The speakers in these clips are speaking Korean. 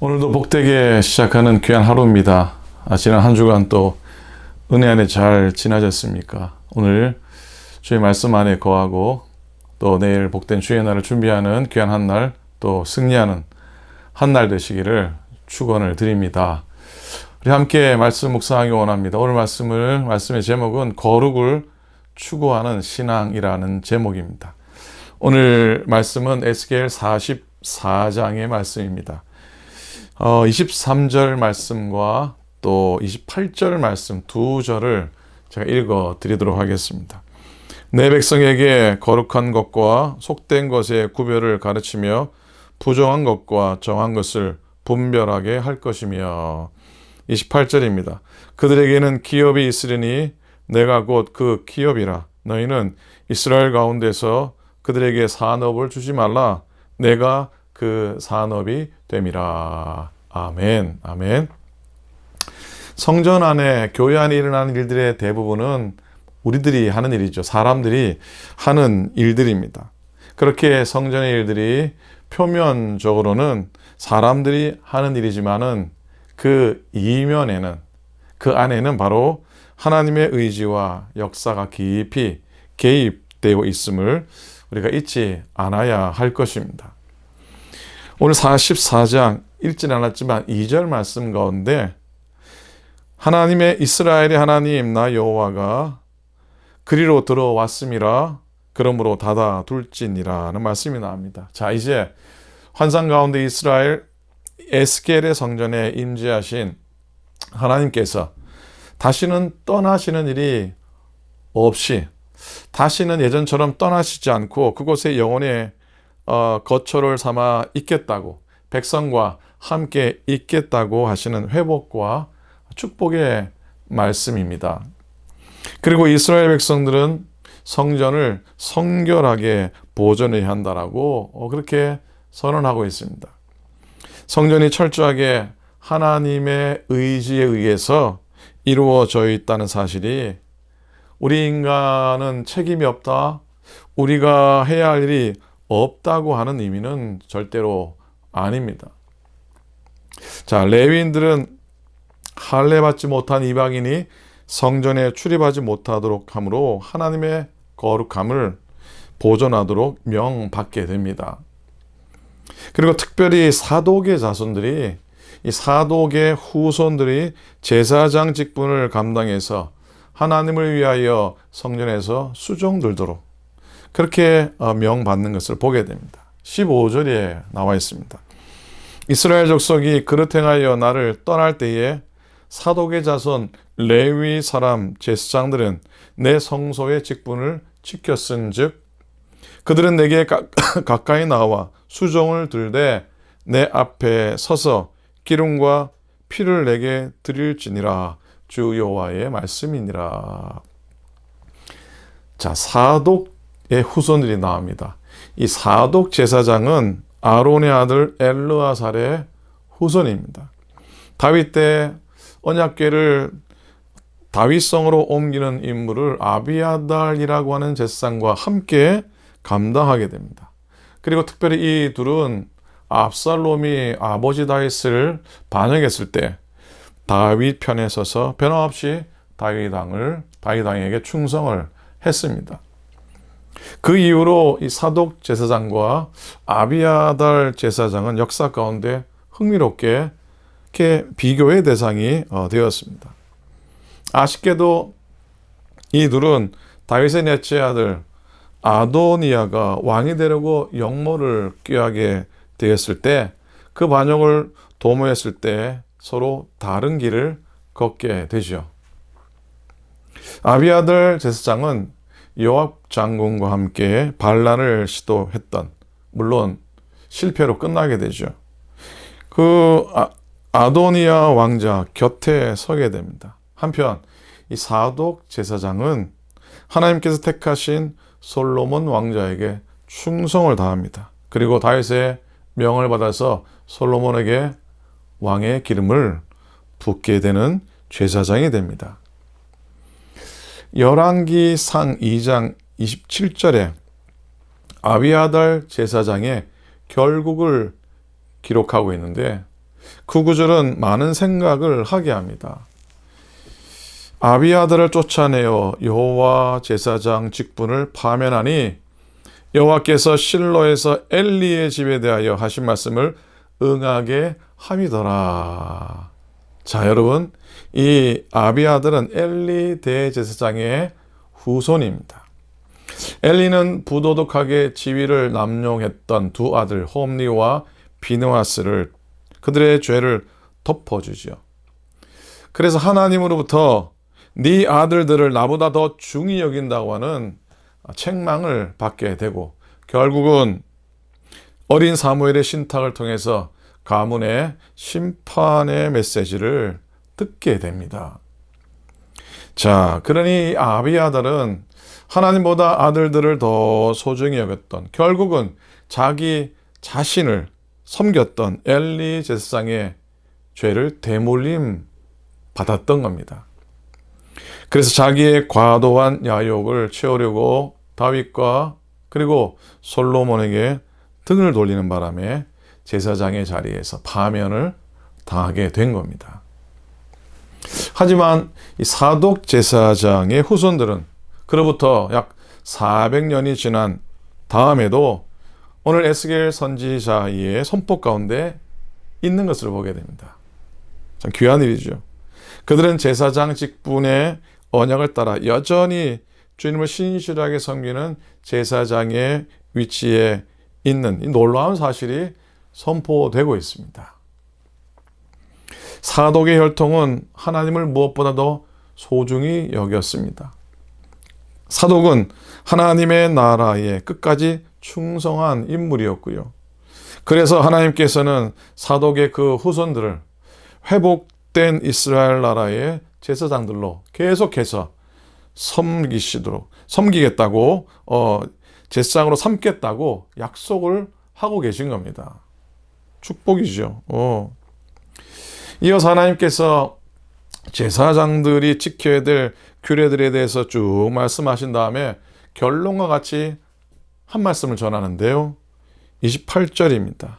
오늘도 복되게 시작하는 귀한 하루입니다. 지난 한 주간 또 은혜 안에 잘 지나셨습니까? 오늘 주의 말씀 안에 거하고 또 내일 복된 주의 날을 준비하는 귀한 한 날, 또 승리하는 한 날 되시기를 축원을 드립니다. 우리 함께 말씀 묵상하기 원합니다. 오늘 말씀의 제목은 거룩을 추구하는 신앙이라는 제목입니다. 오늘 말씀은 에스겔 44장의 말씀입니다. 23절 말씀과 또 28절 말씀 두 절을 제가 읽어 드리도록 하겠습니다. 내 백성에게 거룩한 것과 속된 것의 구별을 가르치며 부정한 것과 정한 것을 분별하게 할 것이며 28절입니다. 그들에게는 기업이 있으리니 내가 곧 그 기업이라. 너희는 이스라엘 가운데서 그들에게 산업을 주지 말라. 내가 그 산업이 됨이라. 아멘. 아멘. 성전 안에, 교회 안에 일어나는 일들의 대부분은 우리들이 하는 일이죠. 사람들이 하는 일들입니다. 그렇게 성전의 일들이 표면적으로는 사람들이 하는 일이지만은 그 이면에는, 그 안에는 바로 하나님의 의지와 역사가 깊이 개입되어 있음을 우리가 잊지 않아야 할 것입니다. 오늘 44장 읽지는 않았지만 2절 말씀 가운데 하나님의 이스라엘의 하나님 나 여호와가 그리로 들어왔음이라 그러므로 닫아둘지니라는 말씀이 나옵니다. 자, 이제 환상 가운데 이스라엘 에스겔의 성전에 임재하신 하나님께서 다시는 떠나시는 일이 없이, 다시는 예전처럼 떠나시지 않고 그곳에 영원의 거처를 삼아 있겠다고, 백성과 함께 있겠다고 하시는 회복과 축복의 말씀입니다. 그리고 이스라엘 백성들은 성전을 성결하게 보존해야 한다라고 그렇게 선언하고 있습니다. 성전이 철저하게 하나님의 의지에 의해서 이루어져 있다는 사실이, 우리 인간은 책임이 없다, 우리가 해야 할 일이 없다고 하는 의미는 절대로 아닙니다. 자, 레위인들은 할례받지 못한 이방인이 성전에 출입하지 못하도록 함으로 하나님의 거룩함을 보존하도록 명받게 됩니다. 그리고 특별히 사독의 자손들이, 이 사독의 후손들이 제사장 직분을 감당해서 하나님을 위하여 성전에서 수종들도록 그렇게 명받는 것을 보게 됩니다. 15절에 나와 있습니다. 이스라엘 족속이 그릇 행하여 나를 떠날 때에 사독의 자손 레위 사람 제사장들은 내 성소의 직분을 지켰은즉 그들은 내게 가까이 나와 수종을 들되 내 앞에 서서 기름과 피를 내게 드릴지니라. 주 여호와의 말씀이니라. 자, 사독의 후손들이 나옵니다. 이 사독 제사장은 아론의 아들 엘르아살의 후손입니다. 다윗 때 언약궤를 다윗성으로 옮기는 임무를 아비아달이라고 하는 제사장과 함께 감당하게 됩니다. 그리고 특별히 이 둘은 압살롬이 아버지 다윗을 반역했을 때 다윗 편에 서서 변함없이 다윗왕에게 충성을 했습니다. 그 이후로 이 사독 제사장과 아비아달 제사장은 역사 가운데 흥미롭게 이렇게 비교의 대상이 되었습니다. 아쉽게도 이 둘은 다윗의 넷째 아들 아도니아가 왕이 되려고 역모를 꾀하게 되었을 때, 그 반역을 도모했을 때 서로 다른 길을 걷게 되죠. 아비아달 제사장은 요압 장군과 함께 반란을 시도했던, 물론 실패로 끝나게 되죠. 그 아도니아 왕자 곁에 서게 됩니다. 한편 이 사독 제사장은 하나님께서 택하신 솔로몬 왕자에게 충성을 다합니다. 그리고 다윗의 명을 받아서 솔로몬에게 왕의 기름을 붓게 되는 제사장이 됩니다. 열왕기상 2장 27절에 아비아달 제사장의 결국을 기록하고 있는데, 그 구절은 많은 생각을 하게 합니다. 아비아들을 쫓아내어 여호와 제사장 직분을 파면하니 여호와께서 실로에서 엘리의 집에 대하여 하신 말씀을 응하게 함이더라. 자, 여러분, 이 아비아들은 엘리 대제사장의 후손입니다. 엘리는 부도덕하게 지위를 남용했던 두 아들 홈리와 비느하스를 그들의 죄를 덮어주죠. 그래서 하나님으로부터 네 아들들을 나보다 더 중히 여긴다고 하는 책망을 받게 되고 결국은 어린 사무엘의 신탁을 통해서 가문의 심판의 메시지를 듣게 됩니다. 자, 그러니 아비아들은 하나님보다 아들들을 더 소중히 여겼던, 결국은 자기 자신을 섬겼던 엘리 제사장의 죄를 대물림 받았던 겁니다. 그래서 자기의 과도한 야욕을 채우려고 다윗과 그리고 솔로몬에게 등을 돌리는 바람에 제사장의 자리에서 파면을 당하게 된 겁니다. 하지만 이 사독 제사장의 후손들은 그로부터 약 400년이 지난 다음에도 오늘 에스겔 선지자의 선포 가운데 있는 것을 보게 됩니다. 참 귀한 일이죠. 그들은 제사장 직분의 언약을 따라 여전히 주님을 신실하게 섬기는 제사장의 위치에 있는 이 놀라운 사실이 선포되고 있습니다. 사독의 혈통은 하나님을 무엇보다도 소중히 여겼습니다. 사독은 하나님의 나라에 끝까지 충성한 인물이었고요. 그래서 하나님께서는 사독의 그 후손들을 회복된 이스라엘 나라의 제사장들로 계속해서 섬기겠다고 제사장으로 삼겠다고 약속을 하고 계신 겁니다. 축복이죠. 이어서 하나님께서 제사장들이 지켜야 될 규례들에 대해서 쭉 말씀하신 다음에 결론과 같이 한 말씀을 전하는데요. 28절입니다.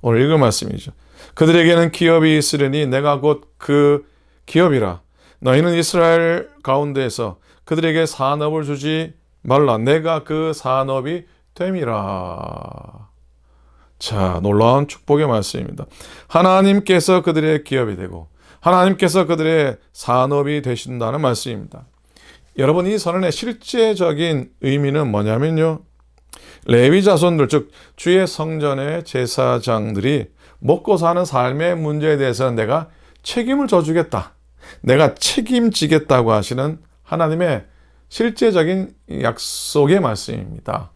오늘 읽은 말씀이죠. 그들에게는 기업이 있으려니 내가 곧 그 기업이라. 너희는 이스라엘 가운데에서 그들에게 산업을 주지 말라. 내가 그 산업이 됨이라. 자, 놀라운 축복의 말씀입니다. 하나님께서 그들의 기업이 되고 하나님께서 그들의 산업이 되신다는 말씀입니다. 여러분, 이 선언의 실제적인 의미는 뭐냐면요. 레위 자손들, 즉 주의 성전의 제사장들이 먹고 사는 삶의 문제에 대해서는 내가 책임을 져주겠다. 내가 책임지겠다고 하시는 하나님의 실제적인 약속의 말씀입니다.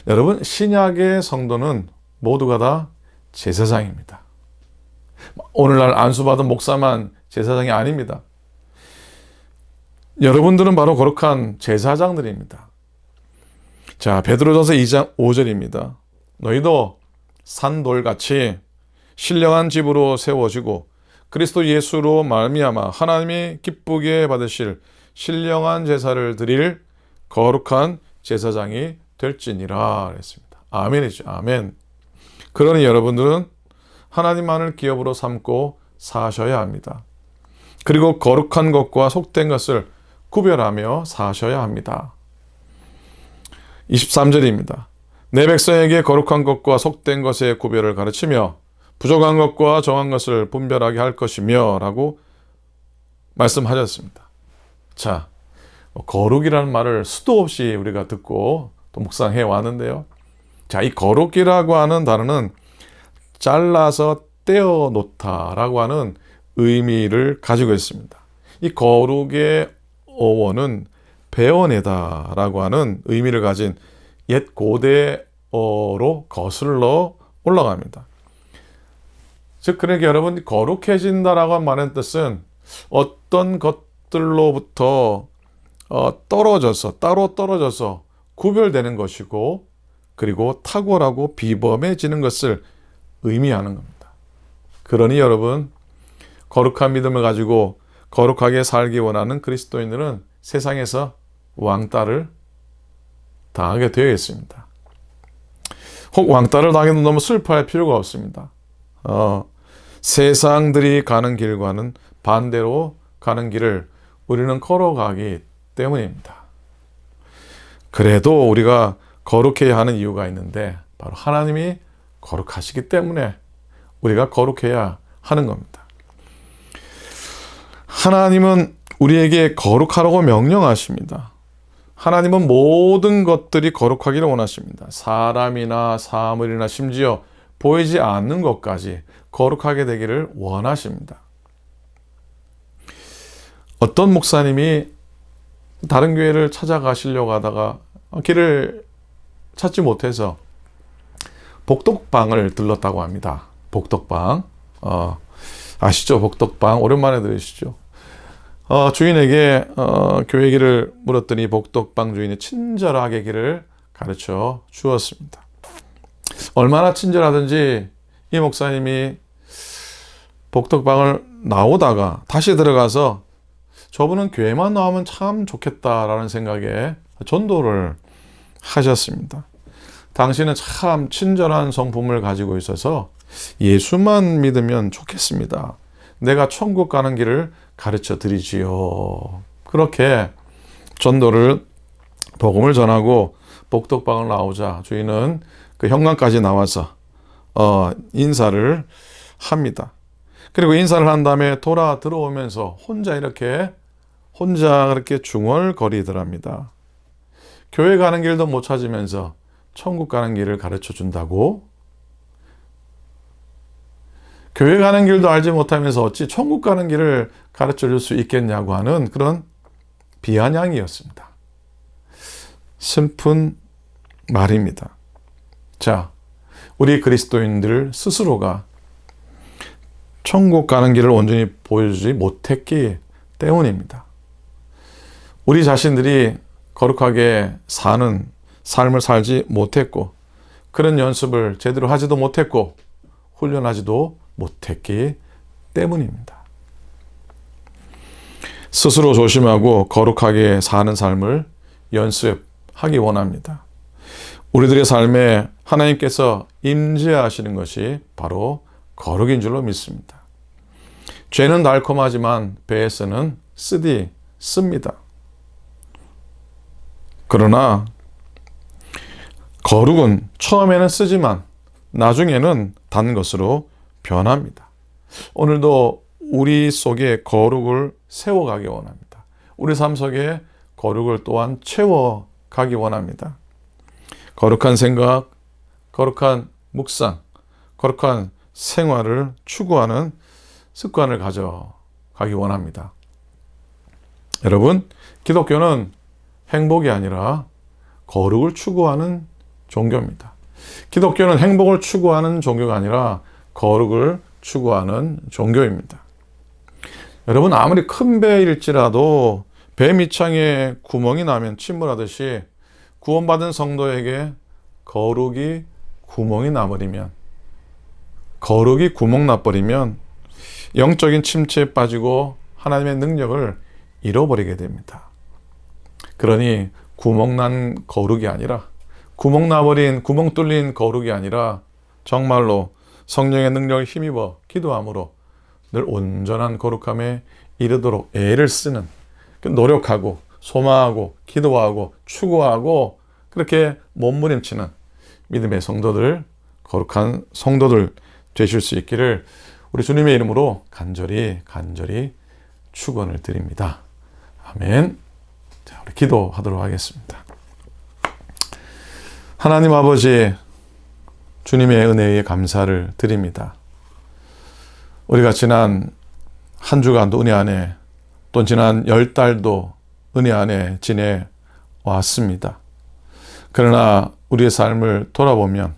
여러분, 신약의 성도는 모두가 다 제사장입니다. 오늘날 안수받은 목사만 제사장이 아닙니다. 여러분들은 바로 거룩한 제사장들입니다. 자, 베드로전서 2장 5절입니다. 너희도 산돌같이 신령한 집으로 세워지고 그리스도 예수로 말미암아 하나님이 기쁘게 받으실 신령한 제사를 드릴 거룩한 제사장이 될지니라 그랬습니다. 아멘이죠. 아멘. 그러니 여러분들은 하나님만을 기업으로 삼고 사셔야 합니다. 그리고 거룩한 것과 속된 것을 구별하며 사셔야 합니다. 23절입니다. 내 백성에게 거룩한 것과 속된 것의 구별을 가르치며 부족한 것과 정한 것을 분별하게 할 것이며 라고 말씀하셨습니다. 자, 거룩이라는 말을 수도 없이 우리가 듣고 또 묵상해 왔는데요. 자, 이 거룩이라고 하는 단어는 잘라서 떼어 놓다라고 하는 의미를 가지고 있습니다. 이 거룩의 어원은 베어내다라고 하는 의미를 가진 옛 고대어로 거슬러 올라갑니다. 즉, 그러니까 여러분, 거룩해진다라고 한 말의 뜻은 어떤 것들로부터 따로 떨어져서 구별되는 것이고, 그리고 탁월하고 비범해지는 것을 의미하는 겁니다. 그러니 여러분, 거룩한 믿음을 가지고 거룩하게 살기 원하는 그리스도인들은 세상에서 왕따를 당하게 되어 있습니다. 혹 왕따를 당해도 너무 슬퍼할 필요가 없습니다. 세상들이 가는 길과는 반대로 가는 길을 우리는 걸어가기 때문입니다. 그래도 우리가 거룩해야 하는 이유가 있는데 바로 하나님이 거룩하시기 때문에 우리가 거룩해야 하는 겁니다. 하나님은 우리에게 거룩하라고 명령하십니다. 하나님은 모든 것들이 거룩하기를 원하십니다. 사람이나 사물이나 심지어 보이지 않는 것까지 거룩하게 되기를 원하십니다. 어떤 목사님이 다른 교회를 찾아가시려고 하다가 길을 찾지 못해서 복덕방을 들렀다고 합니다. 복덕방. 아시죠? 복덕방. 오랜만에 들으시죠? 주인에게 교회 길을 물었더니 복덕방 주인이 친절하게 길을 가르쳐 주었습니다. 얼마나 친절하든지 이 목사님이 복덕방을 나오다가 다시 들어가서 저분은 교회만 나오면 참 좋겠다라는 생각에 전도를 하셨습니다. 당신은 참 친절한 성품을 가지고 있어서 예수만 믿으면 좋겠습니다. 내가 천국 가는 길을 가르쳐 드리지요. 그렇게 전도를 복음을 전하고 복덕방을 나오자 주인은 그 현관까지 나와서 인사를 합니다. 그리고 인사를 한 다음에 돌아 들어오면서 혼자 그렇게 중얼거리더랍니다. 교회 가는 길도 못 찾으면서 천국 가는 길을 가르쳐 준다고? 교회 가는 길도 알지 못하면서 어찌 천국 가는 길을 가르쳐 줄 수 있겠냐고 하는 그런 비아냥이었습니다. 슬픈 말입니다. 자, 우리 그리스도인들 스스로가 천국 가는 길을 온전히 보여주지 못했기 때문입니다. 우리 자신들이 거룩하게 사는 삶을 살지 못했고, 그런 연습을 제대로 하지도 못했고, 훈련하지도 못했기 때문입니다. 스스로 조심하고 거룩하게 사는 삶을 연습하기 원합니다. 우리들의 삶에 하나님께서 임재하시는 것이 바로 거룩인 줄로 믿습니다. 죄는 달콤하지만 배에서는 쓰디 씁니다. 그러나 거룩은 처음에는 쓰지만 나중에는 단 것으로 변합니다. 오늘도 우리 속에 거룩을 세워가기 원합니다. 우리 삶 속에 거룩을 또한 채워가기 원합니다. 거룩한 생각, 거룩한 묵상, 거룩한 생활을 추구하는 습관을 가져가기 원합니다. 여러분, 기독교는 행복이 아니라 거룩을 추구하는 종교입니다. 기독교는 행복을 추구하는 종교가 아니라 거룩을 추구하는 종교입니다. 여러분, 아무리 큰 배일지라도 배 밑창에 구멍이 나면 침몰하듯이 구원받은 성도에게 거룩이 구멍이 나버리면, 거룩이 구멍 나버리면 영적인 침체에 빠지고 하나님의 능력을 잃어버리게 됩니다. 그러니 구멍 난 거룩이 아니라, 구멍 나버린, 구멍 뚫린 거룩이 아니라 정말로 성령의 능력을 힘입어 기도함으로 늘 온전한 거룩함에 이르도록 애를 쓰는, 노력하고 소망하고 기도하고 추구하고 그렇게 몸부림치는 믿음의 성도들, 거룩한 성도들 되실 수 있기를 우리 주님의 이름으로 간절히 축원을 드립니다. 아멘. 자, 우리 기도하도록 하겠습니다. 하나님 아버지, 주님의 은혜에 감사를 드립니다. 우리가 지난 한 주간도 은혜 안에, 또 지난 10달도 은혜 안에 지내왔습니다. 그러나 우리의 삶을 돌아보면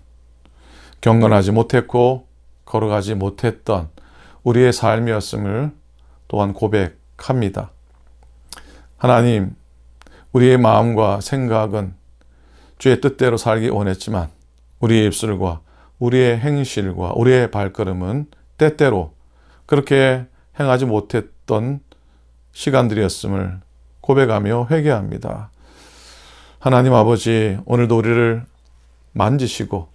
경건하지 못했고 거룩하지 못했던 우리의 삶이었음을 또한 고백합니다. 하나님, 우리의 마음과 생각은 주의 뜻대로 살기 원했지만 우리의 입술과 우리의 행실과 우리의 발걸음은 때때로 그렇게 행하지 못했던 시간들이었음을 고백하며 회개합니다. 하나님 아버지, 오늘도 우리를 만지시고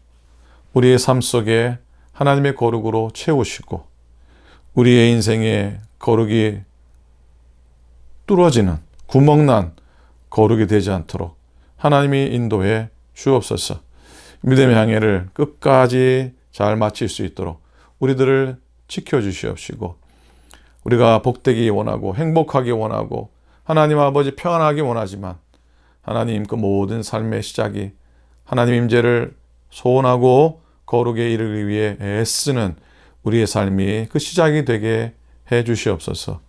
우리의 삶 속에 하나님의 거룩으로 채우시고 우리의 인생에 거룩이 뚫어지는 구멍난 거룩이 되지 않도록 하나님이 인도해 주옵소서. 믿음의 항해를 끝까지 잘 마칠 수 있도록 우리들을 지켜주시옵시고 우리가 복되기 원하고 행복하기 원하고 하나님 아버지 평안하기 원하지만 하나님 그 모든 삶의 시작이 하나님 임재를 소원하고 거룩에 이르기 위해 애쓰는 우리의 삶이 그 시작이 되게 해 주시옵소서.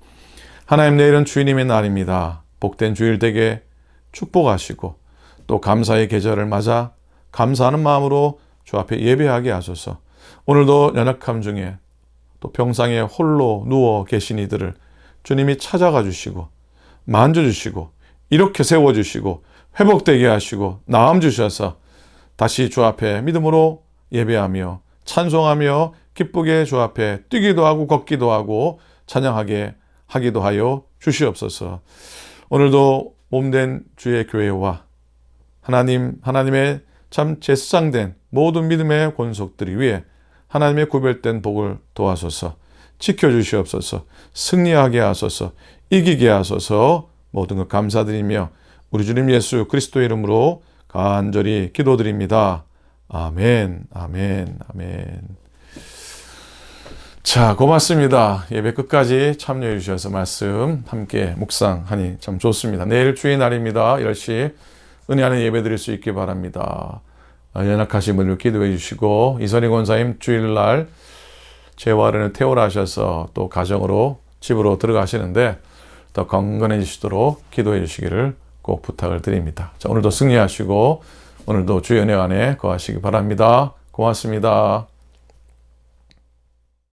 하나님, 내일은 주님의 날입니다. 복된 주일 되게 축복하시고 또 감사의 계절을 맞아 감사하는 마음으로 주 앞에 예배하게 하소서. 오늘도 연약함 중에 또 병상에 홀로 누워 계신 이들을 주님이 찾아가 주시고 만져주시고 이렇게 세워주시고 회복되게 하시고 나음 주셔서 다시 주 앞에 믿음으로 예배하며 찬송하며 기쁘게 주 앞에 뛰기도 하고 걷기도 하고 찬양하게 하기도 하여 주시옵소서. 오늘도 몸된 주의 교회와 하나님의 참 제사장된 모든 믿음의 권속들이 위해 하나님의 구별된 복을 도와소서. 지켜주시옵소서. 승리하게 하소서. 이기게 하소서. 모든 것 감사드리며 우리 주님 예수 그리스도의 이름으로 간절히 기도드립니다. 아멘, 아멘, 아멘. 자, 고맙습니다. 예배 끝까지 참여해 주셔서 말씀 함께 묵상하니 참 좋습니다. 내일 주의 날입니다. 10시 은혜 안에 예배 드릴 수 있기 바랍니다. 연약하신 분을 기도해 주시고 이선희 권사님 주일날 재활을 퇴원하셔서 또 가정으로 집으로 들어가시는데 더 건강해지시도록 기도해 주시기를 꼭 부탁을 드립니다. 자, 오늘도 승리하시고 오늘도 주의 은혜 안에 거하시기 바랍니다. 고맙습니다.